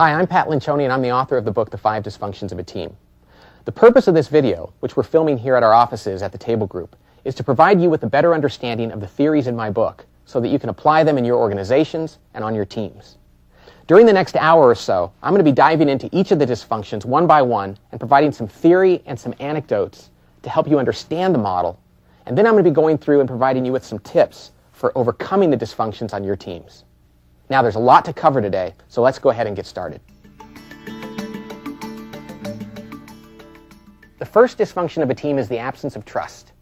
Hi, I'm Pat Lincioni, and I'm the author of the book, The 5 Dysfunctions of a Team. The purpose of this video, which we're filming here at our offices at the Table Group, is to provide you with a better understanding of the theories in my book so that you can apply them in your organizations and on your teams. During the next hour or so, I'm going to be diving into each of the dysfunctions one by one and providing some theory and some anecdotes to help you understand the model. And then I'm going to be going through and providing you with some tips for overcoming the dysfunctions on your teams. Now, there's a lot to cover today, so let's go ahead and get started. The first dysfunction of a team is the absence of trust.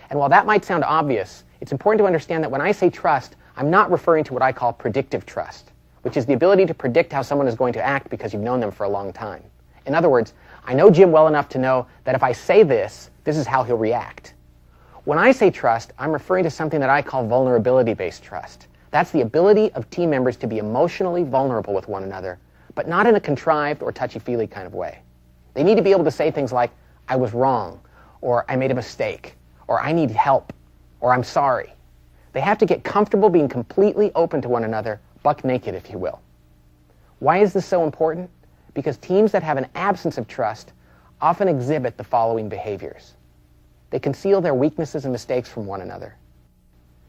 And while that might sound obvious, it's important to understand that when I say trust, I'm not referring to what I call predictive trust, which is the ability to predict how someone is going to act because you've known them for a long time. In other words, I know Jim well enough to know that if I say this, this is how he'll react. When I say trust, I'm referring to something that I call vulnerability-based trust. That's the ability of team members to be emotionally vulnerable with one another, but not in a contrived or touchy-feely kind of way. They need to be able to say things like, I was wrong, or I made a mistake, or I need help, or I'm sorry. They have to get comfortable being completely open to one another, buck naked, if you will. Why is this so important? Because teams that have an absence of trust often exhibit the following behaviors. They conceal their weaknesses and mistakes from one another.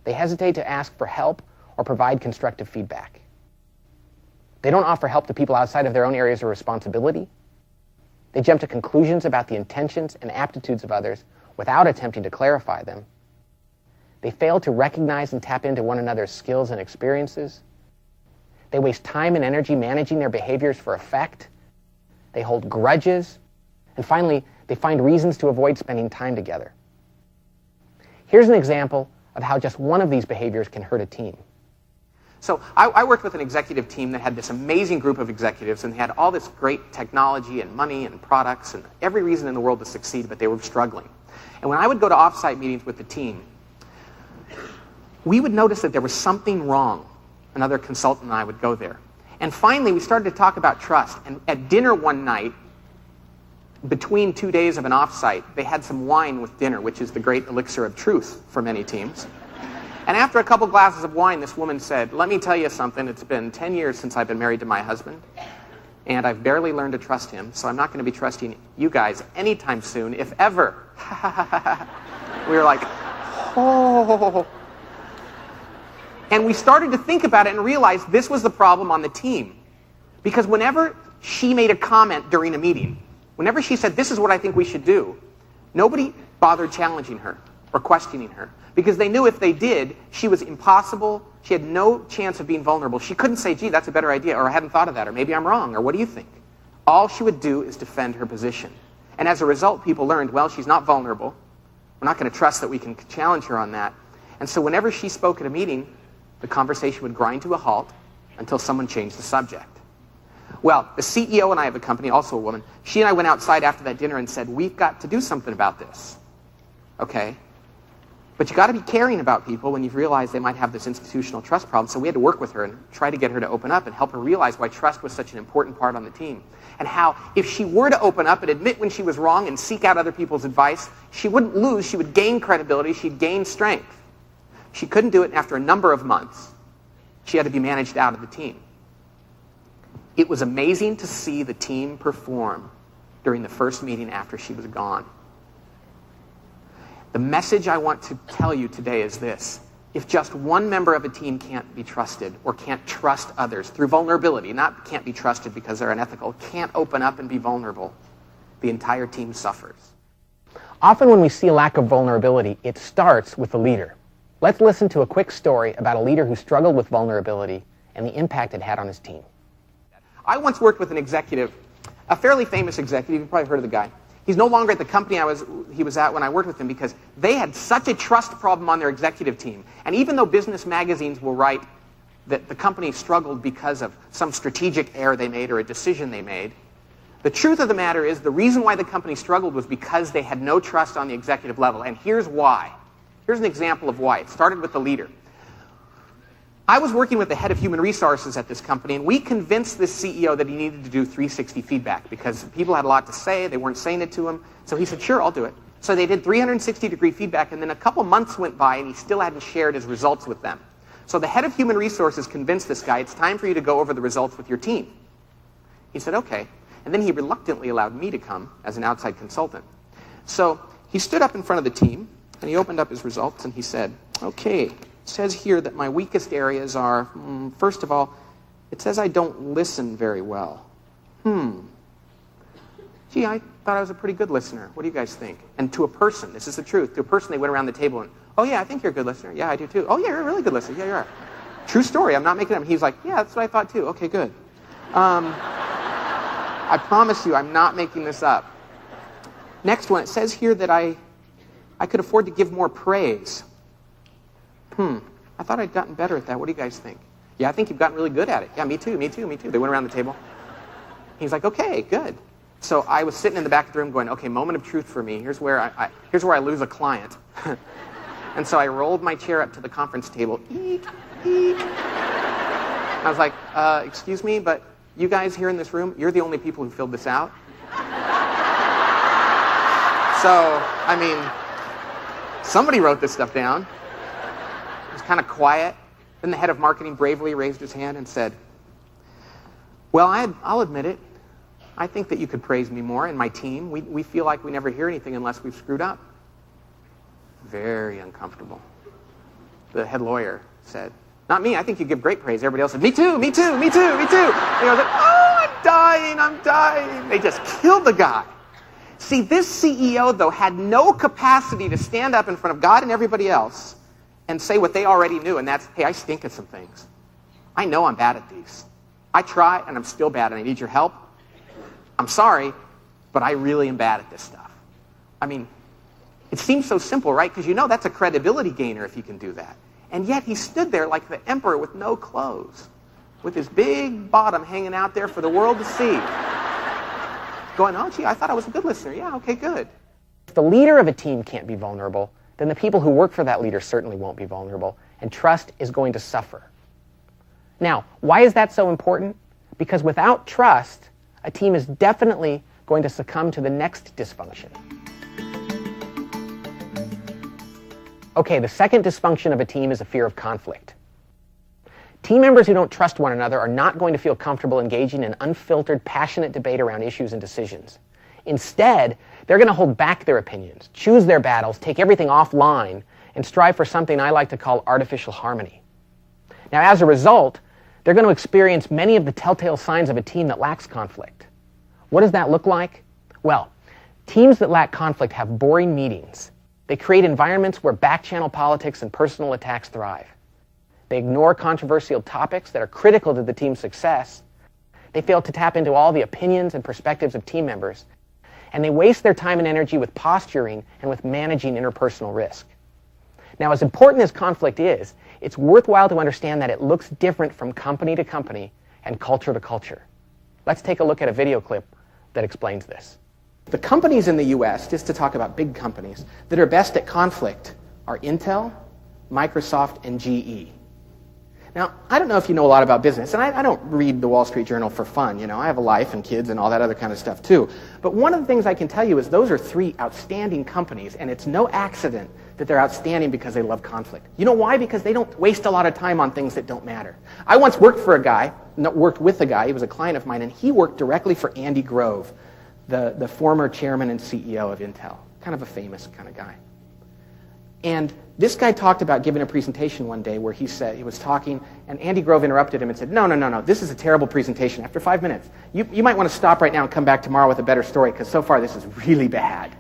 They hesitate to ask for help or provide constructive feedback. They don't offer help to people outside of their own areas of responsibility. They jump to conclusions about the intentions and aptitudes of others without attempting to clarify them. They fail to recognize and tap into one another's skills and experiences. They waste time and energy managing their behaviors for effect. They hold grudges. And finally, they find reasons to avoid spending time together. Here's an example of how just one of these behaviors can hurt a team. So I worked with an executive team that had this amazing group of executives, and they had all this great technology and money and products and every reason in the world to succeed, but they were struggling. And when I would go to offsite meetings with the team, we would notice that there was something wrong. Another consultant and I would go there. And finally, we started to talk about trust. And at dinner one night, between 2 days of an offsite, they had some wine with dinner, which is the great elixir of truth for many teams. And after a couple glasses of wine, this woman said, let me tell you something. It's been 10 years since I've been married to my husband, and I've barely learned to trust him, so I'm not going to be trusting you guys anytime soon, if ever. We were like, oh. And we started to think about it and realize this was the problem on the team. Because whenever she made a comment during a meeting, whenever she said, this is what I think we should do, nobody bothered challenging her or questioning her. Because they knew if they did, she was impossible. She had no chance of being vulnerable. She couldn't say, gee, that's a better idea, or I hadn't thought of that, or maybe I'm wrong, or what do you think? All she would do is defend her position. And as a result, people learned, well, she's not vulnerable. We're not going to trust that we can challenge her on that. And so whenever she spoke at a meeting, the conversation would grind to a halt until someone changed the subject. Well, the CEO and I of the company, also a woman, she and I went outside after that dinner and said, we've got to do something about this. Okay? But you got to be caring about people when you've realized they might have this institutional trust problem. So we had to work with her and try to get her to open up and help her realize why trust was such an important part on the team. And how if she were to open up and admit when she was wrong and seek out other people's advice, she wouldn't lose, she would gain credibility, she'd gain strength. She couldn't do it, and after a number of months, she had to be managed out of the team. It was amazing to see the team perform during the first meeting after she was gone. The message I want to tell you today is this. If just one member of a team can't be trusted or can't trust others through vulnerability, not can't be trusted because they're unethical, can't open up and be vulnerable, the entire team suffers. Often when we see a lack of vulnerability, it starts with the leader. Let's listen to a quick story about a leader who struggled with vulnerability and the impact it had on his team. I once worked with an executive, a fairly famous executive. You've probably heard of the guy. He's no longer at the company he was at when I worked with him because they had such a trust problem on their executive team. And even though business magazines will write that the company struggled because of some strategic error they made or a decision they made, the truth of the matter is the reason why the company struggled was because they had no trust on the executive level. And here's why. Here's an example of why. It started with the leader. I was working with the head of human resources at this company, and we convinced this CEO that he needed to do 360 feedback because people had a lot to say. They weren't saying it to him. So he said, sure, I'll do it. So they did 360-degree feedback, and then a couple months went by, and he still hadn't shared his results with them. So the head of human resources convinced this guy, it's time for you to go over the results with your team. He said, okay. And then he reluctantly allowed me to come as an outside consultant. So he stood up in front of the team, and he opened up his results, and he said, okay, it says here that my weakest areas are, first of all, it says I don't listen very well. Gee, I thought I was a pretty good listener. What do you guys think? And to a person, this is the truth, to a person they went around the table and, oh yeah, I think you're a good listener. Yeah, I do too. Oh yeah, you're a really good listener. Yeah, you are. True story, I'm not making it up. He's like, yeah, that's what I thought too. Okay, good. I promise you, I'm not making this up. Next one, it says here that I could afford to give more praise. I thought I'd gotten better at that. What do you guys think? Yeah, I think you've gotten really good at it. Yeah, me too, me too, me too. They went around the table. He's like, okay, good. So I was sitting in the back of the room going, okay, moment of truth for me. Here's where I lose a client. And so I rolled my chair up to the conference table. Eek, eek. I was like, excuse me, but you guys here in this room, you're the only people who filled this out. So, I mean, somebody wrote this stuff down. It was kind of quiet. Then the head of marketing bravely raised his hand and said, well, I'll admit it. I think that you could praise me more and my team. We feel like we never hear anything unless we've screwed up. Very uncomfortable. The head lawyer said, not me, I think you give great praise. Everybody else said, me too, me too, me too, me too. And I was like, oh, I'm dying. They just killed the guy. See, this CEO, though, had no capacity to stand up in front of God and everybody else and say what they already knew, and that's, hey, I stink at some things. I know I'm bad at these. I try, and I'm still bad, and I need your help. I'm sorry, but I really am bad at this stuff. I mean, it seems so simple, right? Because you know that's a credibility gainer if you can do that. And yet he stood there like the emperor with no clothes, with his big bottom hanging out there for the world to see. Going, oh, gee, I thought I was a good listener. Yeah, okay, good. If the leader of a team can't be vulnerable, then the people who work for that leader certainly won't be vulnerable, and trust is going to suffer. Now, why is that so important? Because without trust, a team is definitely going to succumb to the next dysfunction. Okay, the second dysfunction of a team is a fear of conflict. Team members who don't trust one another are not going to feel comfortable engaging in unfiltered, passionate debate around issues and decisions. Instead, they're going to hold back their opinions, choose their battles, take everything offline, and strive for something I like to call artificial harmony. Now, as a result, they're going to experience many of the telltale signs of a team that lacks conflict. What does that look like? Well, teams that lack conflict have boring meetings. They create environments where back-channel politics and personal attacks thrive. They ignore controversial topics that are critical to the team's success. They fail to tap into all the opinions and perspectives of team members. And they waste their time and energy with posturing and with managing interpersonal risk. Now, as important as conflict is, it's worthwhile to understand that it looks different from company to company and culture to culture. Let's take a look at a video clip that explains this. The companies in the US, just to talk about big companies, that are best at conflict are Intel, Microsoft, and GE. Now, I don't know if you know a lot about business, and I don't read the Wall Street Journal for fun. You know, I have a life and kids and all that other kind of stuff too. But one of the things I can tell you is those are three outstanding companies, and it's no accident that they're outstanding because they love conflict. You know why? Because they don't waste a lot of time on things that don't matter. I once worked with a guy, he was a client of mine, and he worked directly for Andy Grove, the former chairman and CEO of Intel. Kind of a famous kind of guy. And this guy talked about giving a presentation one day where he was talking, and Andy Grove interrupted him and said, no, this is a terrible presentation. After 5 minutes, you might want to stop right now and come back tomorrow with a better story, because so far this is really bad.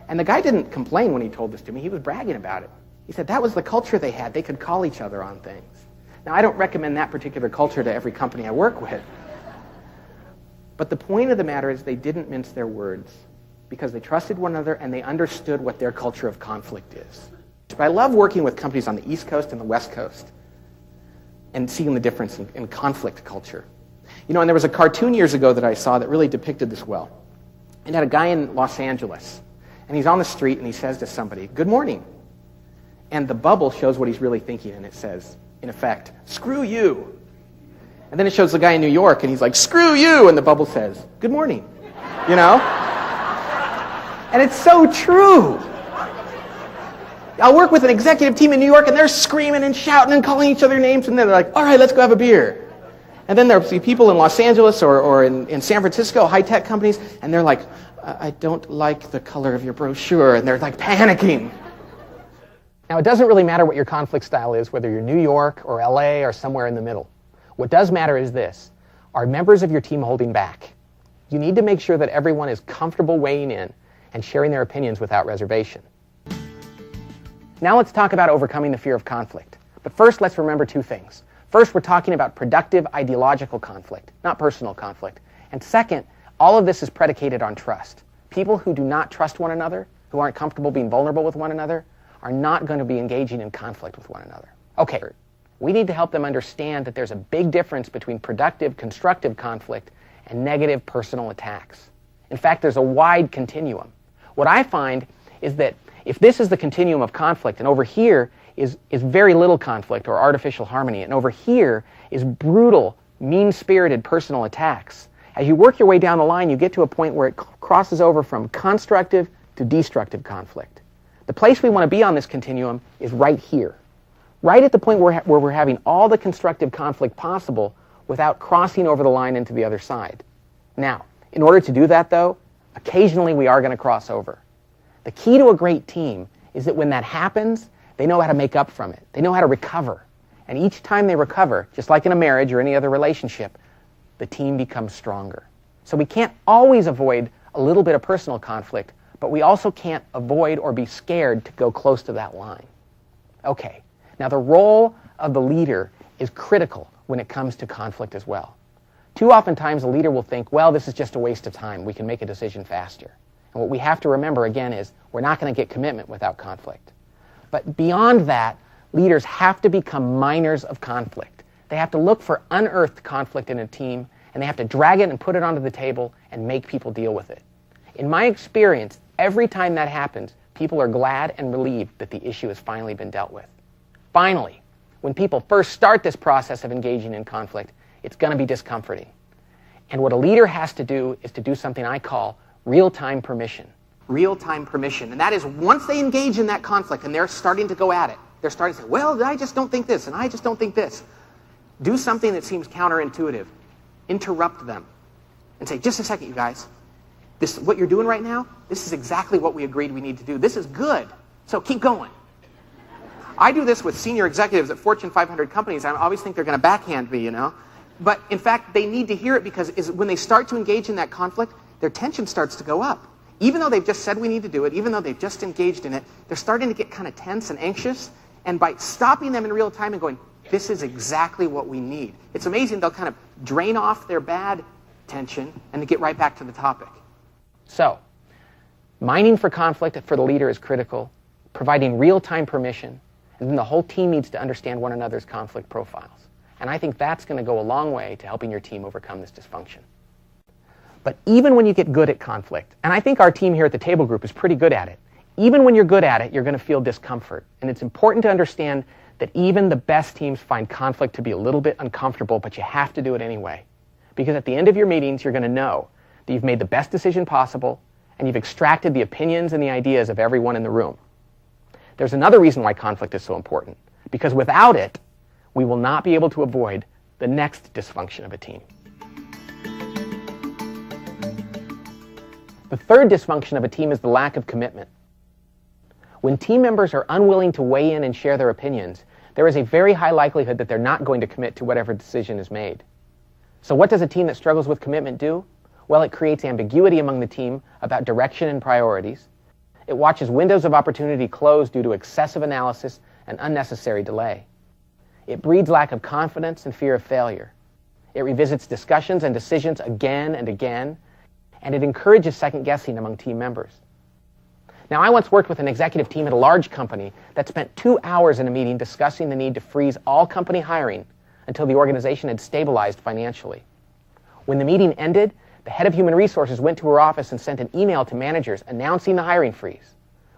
And the guy didn't complain when he told this to me. He was bragging about it. He said that was the culture they had. They could call each other on things. Now, I don't recommend that particular culture to every company I work with. But the point of the matter is they didn't mince their words because they trusted one another and they understood what their culture of conflict is. But I love working with companies on the East Coast and the West Coast and seeing the difference in conflict culture. You know, and there was a cartoon years ago that I saw that really depicted this well. It had a guy in Los Angeles, and he's on the street and he says to somebody, "Good morning." And the bubble shows what he's really thinking, and it says, in effect, "Screw you." And then it shows the guy in New York, and he's like, "Screw you," and the bubble says, "Good morning." You know? And it's so true. I'll work with an executive team in New York, and they're screaming and shouting and calling each other names, and then they're like, "All right, let's go have a beer." And then there'll be people in Los Angeles or in San Francisco, high-tech companies, and they're like, I don't like the color of your brochure, and they're like panicking. Now, it doesn't really matter what your conflict style is, whether you're New York or LA or somewhere in the middle. What does matter is this: are members of your team holding back? You need to make sure that everyone is comfortable weighing in and sharing their opinions without reservation. Now let's talk about overcoming the fear of conflict. But first, let's remember two things. First, we're talking about productive ideological conflict, not personal conflict. And second, all of this is predicated on trust. People who do not trust one another, who aren't comfortable being vulnerable with one another, are not going to be engaging in conflict with one another. Okay, we need to help them understand that there's a big difference between productive, constructive conflict and negative personal attacks. In fact, there's a wide continuum. What I find is that if this is the continuum of conflict, and over here is very little conflict or artificial harmony, and over here is brutal, mean-spirited personal attacks, as you work your way down the line, you get to a point where it crosses over from constructive to destructive conflict. The place we want to be on this continuum is right here, right at the point where we're having all the constructive conflict possible without crossing over the line into the other side. Now, in order to do that, though, occasionally we are going to cross over. The key to a great team is that when that happens, they know how to make up from it. They know how to recover. And each time they recover, just like in a marriage or any other relationship, the team becomes stronger. So we can't always avoid a little bit of personal conflict, but we also can't avoid or be scared to go close to that line. Okay, now the role of the leader is critical when it comes to conflict as well. Too often times a leader will think, well, this is just a waste of time. We can make a decision faster. And what we have to remember again is we're not going to get commitment without conflict. But beyond that, leaders have to become miners of conflict. They have to look for unearthed conflict in a team, and they have to drag it and put it onto the table and make people deal with it. In my experience, every time that happens, people are glad and relieved that the issue has finally been dealt with. Finally, when people first start this process of engaging in conflict, it's going to be discomforting. And what a leader has to do is to do something I call real-time permission. Real-time permission. And that is once they engage in that conflict and they're starting to go at it, they're starting to say, well, I just don't think this, and I just don't think this. Do something that seems counterintuitive. Interrupt them and say, just a second, you guys. This, what you're doing right now, this is exactly what we agreed we need to do. This is good. So keep going. I do this with senior executives at Fortune 500 companies. I always think they're going to backhand me, But in fact, they need to hear it because when they start to engage in that conflict, their tension starts to go up. Even though they've just said we need to do it, even though they've just engaged in it, they're starting to get kind of tense and anxious. And by stopping them in real time and going, this is exactly what we need. It's amazing. They'll kind of drain off their bad tension and they get right back to the topic. So, mining for conflict for the leader is critical, providing real-time permission, and then the whole team needs to understand one another's conflict profiles. And I think that's going to go a long way to helping your team overcome this dysfunction. But even when you get good at conflict, and I think our team here at the Table Group is pretty good at it, even when you're good at it, you're going to feel discomfort. And it's important to understand that even the best teams find conflict to be a little bit uncomfortable, but you have to do it anyway. Because at the end of your meetings, you're going to know that you've made the best decision possible, and you've extracted the opinions and the ideas of everyone in the room. There's another reason why conflict is so important, because without it, we will not be able to avoid the next dysfunction of a team. The third dysfunction of a team is the lack of commitment. When team members are unwilling to weigh in and share their opinions, there is a very high likelihood that they're not going to commit to whatever decision is made. So what does a team that struggles with commitment do? Well, it creates ambiguity among the team about direction and priorities. It watches windows of opportunity close due to excessive analysis and unnecessary delay. It breeds lack of confidence and fear of failure. It revisits discussions and decisions again and again, and it encourages second-guessing among team members. Now, I once worked with an executive team at a large company that spent 2 hours in a meeting discussing the need to freeze all company hiring until the organization had stabilized financially. When the meeting ended, the head of human resources went to her office and sent an email to managers announcing the hiring freeze.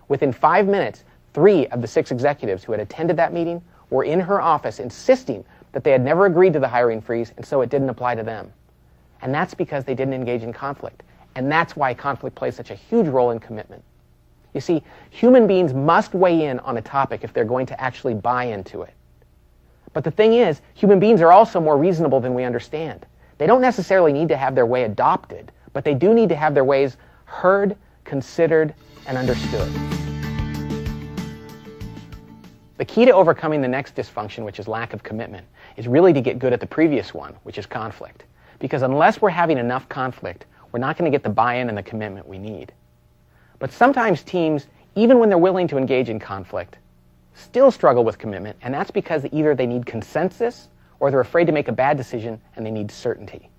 Within 5 minutes, 3 of the 6 executives who had attended that meeting were in her office insisting that they had never agreed to the hiring freeze and so it didn't apply to them. And that's because they didn't engage in conflict. And that's why conflict plays such a huge role in commitment. You see, human beings must weigh in on a topic if they're going to actually buy into it. But the thing is, human beings are also more reasonable than we understand. They don't necessarily need to have their way adopted, but they do need to have their ways heard, considered, and understood. The key to overcoming the next dysfunction, which is lack of commitment, is really to get good at the previous one, which is conflict. Because unless we're having enough conflict, we're not going to get the buy-in and the commitment we need. But sometimes teams, even when they're willing to engage in conflict, still struggle with commitment, and that's because either they need consensus or they're afraid to make a bad decision and they need certainty.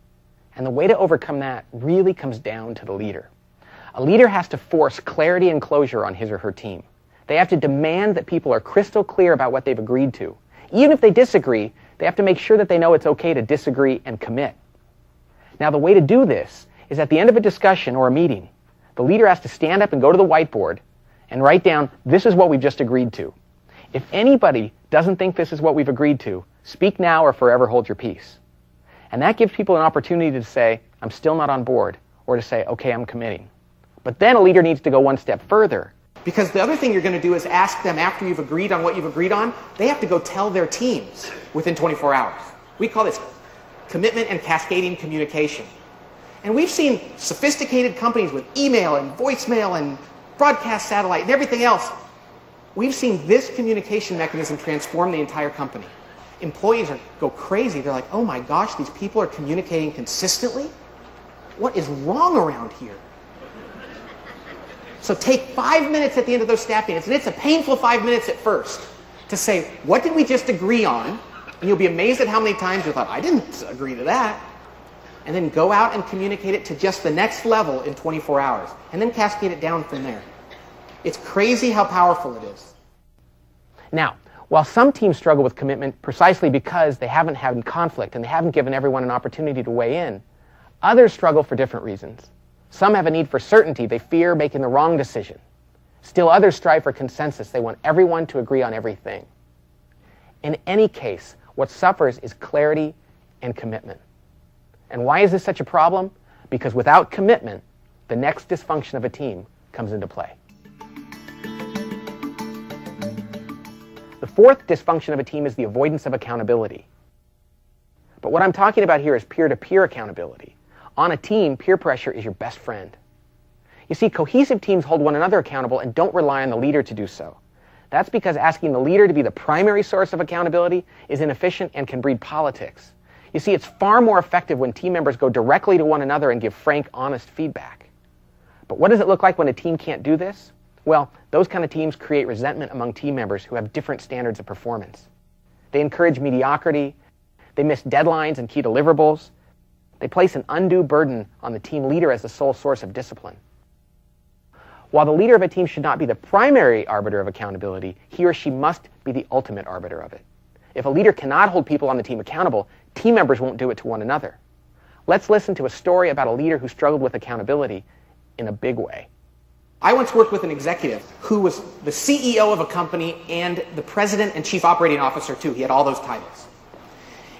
And the way to overcome that really comes down to the leader. A leader has to force clarity and closure on his or her team. They have to demand that people are crystal clear about what they've agreed to. Even if they disagree, they have to make sure that they know it's okay to disagree and commit. Now, the way to do this is at the end of a discussion or a meeting, the leader has to stand up and go to the whiteboard and write down, this is what we've just agreed to. If anybody doesn't think this is what we've agreed to, speak now or forever hold your peace. And that gives people an opportunity to say, I'm still not on board, or to say, okay, I'm committing. But then a leader needs to go one step further. Because the other thing you're going to do is ask them after you've agreed on what you've agreed on, they have to go tell their teams within 24 hours. We call this commitment and cascading communication. And we've seen sophisticated companies with email and voicemail and broadcast satellite and everything else. We've seen this communication mechanism transform the entire company. Employees go crazy. They're like, oh my gosh, these people are communicating consistently? What is wrong around here? So take 5 minutes at the end of those staff meetings, and it's a painful 5 minutes at first, to say, what did we just agree on? And you'll be amazed at how many times you thought, I didn't agree to that. And then go out and communicate it to just the next level in 24 hours, and then cascade it down from there. It's crazy how powerful it is. Now, while some teams struggle with commitment precisely because they haven't had conflict and they haven't given everyone an opportunity to weigh in, others struggle for different reasons. Some have a need for certainty. They fear making the wrong decision. Still others strive for consensus. They want everyone to agree on everything. In any case, what suffers is clarity and commitment. And why is this such a problem? Because without commitment, the next dysfunction of a team comes into play. The fourth dysfunction of a team is the avoidance of accountability. But what I'm talking about here is peer-to-peer accountability. On a team, peer pressure is your best friend. You see, cohesive teams hold one another accountable and don't rely on the leader to do so. That's because asking the leader to be the primary source of accountability is inefficient and can breed politics. You see, it's far more effective when team members go directly to one another and give frank, honest feedback. But what does it look like when a team can't do this? Well, those kind of teams create resentment among team members who have different standards of performance. They encourage mediocrity. They miss deadlines and key deliverables. They place an undue burden on the team leader as the sole source of discipline. While the leader of a team should not be the primary arbiter of accountability, he or she must be the ultimate arbiter of it. If a leader cannot hold people on the team accountable, team members won't do it to one another. Let's listen to a story about a leader who struggled with accountability in a big way. I once worked with an executive who was the CEO of a company and the president and chief operating officer too. He had all those titles.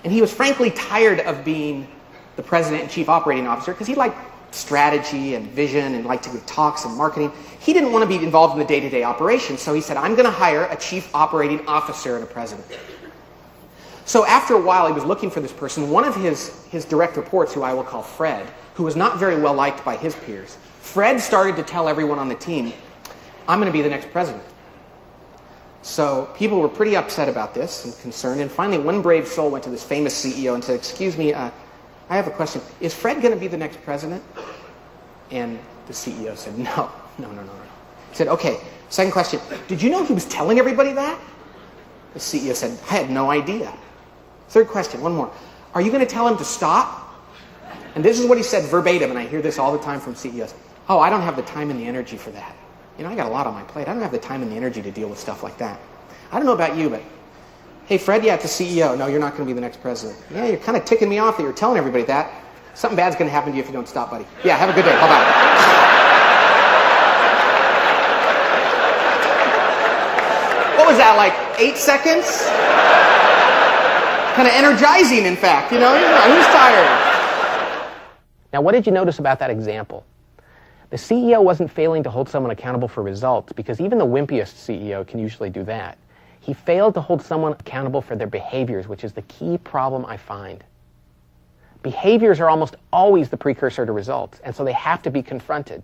And he was frankly tired of being the president and chief operating officer because he liked strategy and vision and liked to give talks and marketing. He didn't want to be involved in the day-to-day operations, so he said, I'm going to hire a chief operating officer and a president. So after a while, he was looking for this person. One of his direct reports, who I will call Fred, who was not very well liked by his peers, Fred started to tell everyone on the team, I'm going to be the next president. So people were pretty upset about this and concerned, and finally one brave soul went to this famous CEO and said, excuse me, I have a question. Is Fred going to be the next president? And the CEO said, no. He said, okay, second question. Did you know he was telling everybody that? The CEO said, I had no idea. Third question, one more. Are you going to tell him to stop? And this is what he said verbatim, and I hear this all the time from CEOs. Oh, I don't have the time and the energy for that. You know, I got a lot on my plate. I don't have the time and the energy to deal with stuff like that. I don't know about you, but hey, Fred, yeah, it's the CEO. No, you're not going to be the next president. Yeah, you're kind of ticking me off that you're telling everybody that. Something bad's going to happen to you if you don't stop, buddy. Yeah, have a good day. Bye-bye. What was that, like 8 seconds? Kind of energizing, in fact. You know, who's tired? Now, what did you notice about that example? The CEO wasn't failing to hold someone accountable for results, because even the wimpiest CEO can usually do that. He failed to hold someone accountable for their behaviors, which is the key problem I find. Behaviors are almost always the precursor to results, and so they have to be confronted.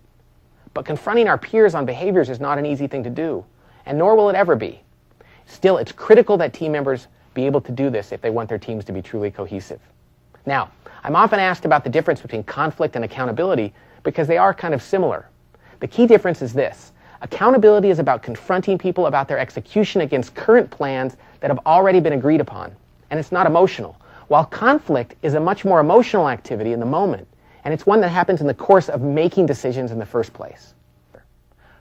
But confronting our peers on behaviors is not an easy thing to do, and nor will it ever be. Still, it's critical that team members be able to do this if they want their teams to be truly cohesive. Now, I'm often asked about the difference between conflict and accountability because they are kind of similar. The key difference is this. Accountability is about confronting people about their execution against current plans that have already been agreed upon, and it's not emotional. While conflict is a much more emotional activity in the moment, and it's one that happens in the course of making decisions in the first place.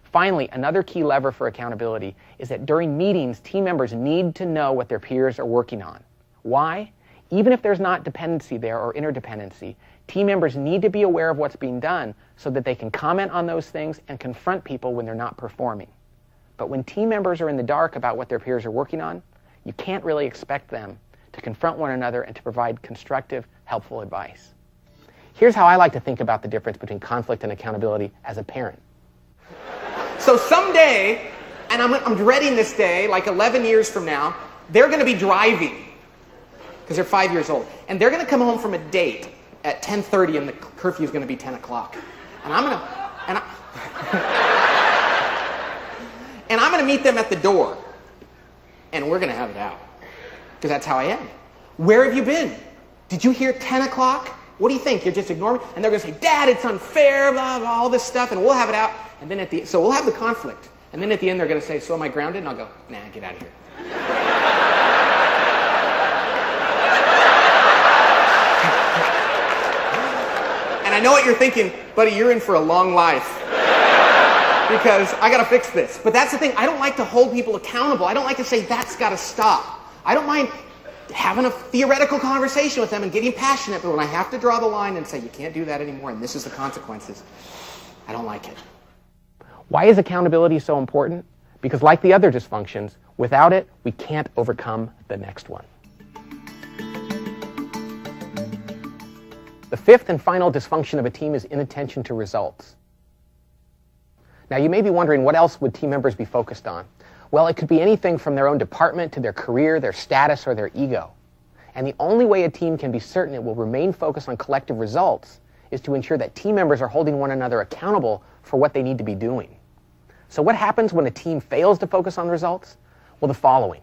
Finally, another key lever for accountability is that during meetings, team members need to know what their peers are working on. Why? Even if there's not dependency there or interdependency, team members need to be aware of what's being done so that they can comment on those things and confront people when they're not performing. But when team members are in the dark about what their peers are working on, you can't really expect them to confront one another and to provide constructive, helpful advice. Here's how I like to think about the difference between conflict and accountability as a parent. So someday, and I'm dreading this day, like 11 years from now, they're going to be driving, because they're 5 years old, and they're going to come home from a date at 10:30, and the curfew is going to be 10 o'clock. And I'm going to meet them at the door, and we're going to have it out, because that's how I am. Where have you been? Did you hear 10 o'clock? What do you think? You're just ignoring me? And they're going to say, Dad, it's unfair, blah, blah, all this stuff, and we'll have it out. And then so we'll have the conflict. And then at the end, they're going to say, so am I grounded? And I'll go, nah, get out of here. And I know what you're thinking, buddy, you're in for a long life. Because I got to fix this. But that's the thing. I don't like to hold people accountable. I don't like to say, that's got to stop. I don't mind having a theoretical conversation with them and getting passionate, but when I have to draw the line and say, you can't do that anymore, and this is the consequences, I don't like it. Why is accountability so important? Because like the other dysfunctions, without it, we can't overcome the next one. The fifth and final dysfunction of a team is inattention to results. Now, you may be wondering, what else would team members be focused on? Well, it could be anything from their own department to their career, their status, or their ego. And the only way a team can be certain it will remain focused on collective results is to ensure that team members are holding one another accountable for what they need to be doing. So what happens when a team fails to focus on results? Well, the following.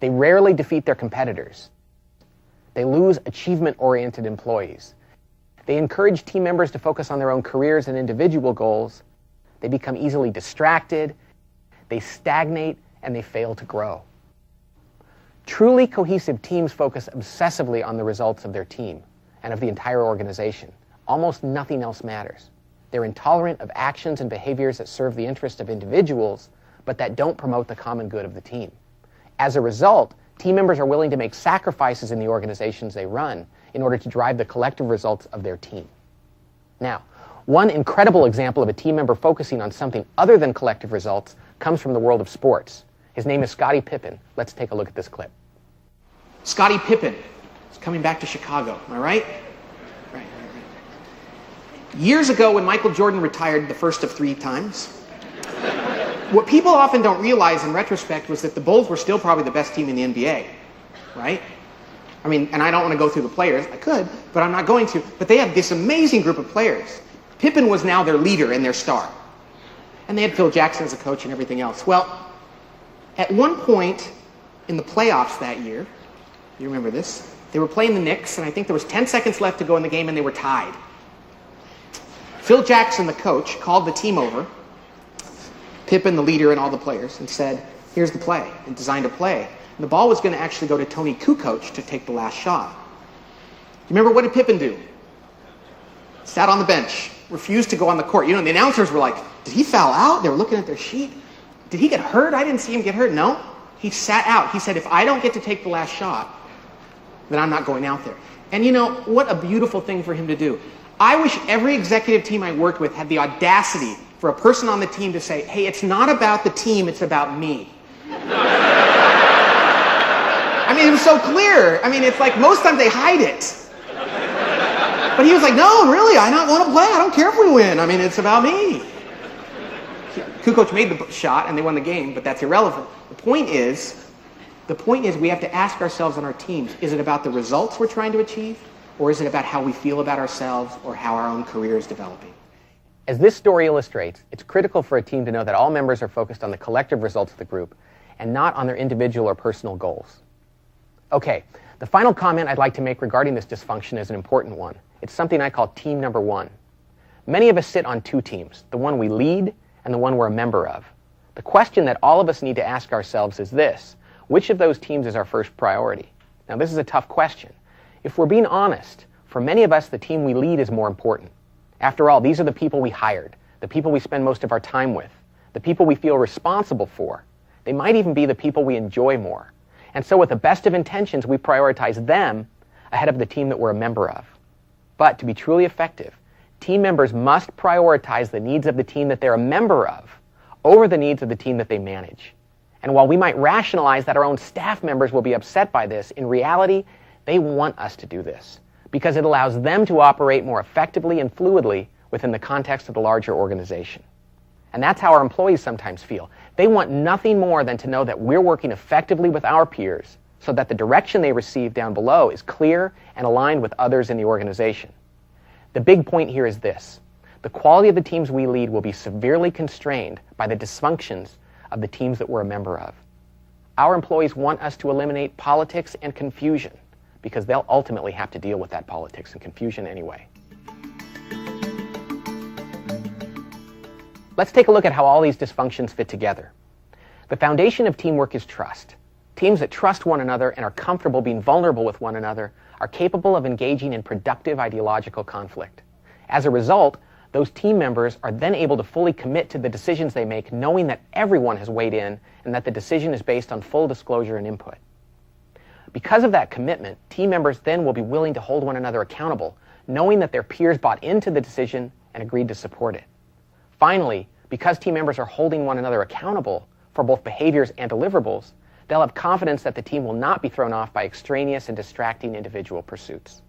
They rarely defeat their competitors. They lose achievement-oriented employees. They encourage team members to focus on their own careers and individual goals. They become easily distracted. They stagnate, and they fail to grow. Truly cohesive teams focus obsessively on the results of their team and of the entire organization. Almost nothing else matters. They're intolerant of actions and behaviors that serve the interest of individuals, but that don't promote the common good of the team. As a result, team members are willing to make sacrifices in the organizations they run in order to drive the collective results of their team. Now, one incredible example of a team member focusing on something other than collective results comes from the world of sports. His name is Scottie Pippen. Let's take a look at this clip. Scottie Pippen is coming back to Chicago, am I right? Right. Years ago, when Michael Jordan retired the first of 3 times, what people often don't realize in retrospect was that the Bulls were still probably the best team in the NBA, right? I mean, and I don't want to go through the players. I could, but I'm not going to. But they had this amazing group of players. Pippen was now their leader and their star. And they had Phil Jackson as a coach and everything else. Well, at one point in the playoffs that year, you remember this, they were playing the Knicks, and I think there was 10 seconds left to go in the game, and they were tied. Phil Jackson, the coach, called the team over, Pippen, the leader, and all the players, and said, here's the play, and designed a play. And the ball was going to actually go to Tony Kukoc to take the last shot. You remember, what did Pippen do? Sat on the bench, refused to go on the court. You know, and the announcers were like, did he foul out? They were looking at their sheet. Did he get hurt? I didn't see him get hurt. No, he sat out. He said, if I don't get to take the last shot, then I'm not going out there. And you know, what a beautiful thing for him to do. I wish every executive team I worked with had the audacity for a person on the team to say, hey, it's not about the team, it's about me. I mean, it was so clear. I mean, it's like most times they hide it. But he was like, no, really, I don't want to play. I don't care if we win. I mean, it's about me. Kukoc made the shot and they won the game, but that's irrelevant. The point is, The point is we have to ask ourselves on our teams, is it about the results we're trying to achieve, or is it about how we feel about ourselves or how our own career is developing? As this story illustrates, it's critical for a team to know that all members are focused on the collective results of the group and not on their individual or personal goals. Okay, the final comment I'd like to make regarding this dysfunction is an important one. It's something I call team number one. Many of us sit on two teams, the one we lead and the one we're a member of. The question that all of us need to ask ourselves is this: which of those teams is our first priority? Now, this is a tough question. If we're being honest, for many of us, the team we lead is more important. After all, these are the people we hired, the people we spend most of our time with, the people we feel responsible for. They might even be the people we enjoy more. And so with the best of intentions, we prioritize them ahead of the team that we're a member of. But to be truly effective, team members must prioritize the needs of the team that they're a member of over the needs of the team that they manage. And while we might rationalize that our own staff members will be upset by this, in reality, they want us to do this because it allows them to operate more effectively and fluidly within the context of the larger organization. And that's how our employees sometimes feel. They want nothing more than to know that we're working effectively with our peers so that the direction they receive down below is clear and aligned with others in the organization. The big point here is this: the quality of the teams we lead will be severely constrained by the dysfunctions of the teams that we're a member of. Our employees want us to eliminate politics and confusion because they'll ultimately have to deal with that politics and confusion anyway. Let's take a look at how all these dysfunctions fit together. The foundation of teamwork is trust. Teams that trust one another and are comfortable being vulnerable with one another are capable of engaging in productive ideological conflict. As a result, those team members are then able to fully commit to the decisions they make, knowing that everyone has weighed in and that the decision is based on full disclosure and input. Because of that commitment, team members then will be willing to hold one another accountable, knowing that their peers bought into the decision and agreed to support it. Finally, because team members are holding one another accountable for both behaviors and deliverables, they'll have confidence that the team will not be thrown off by extraneous and distracting individual pursuits.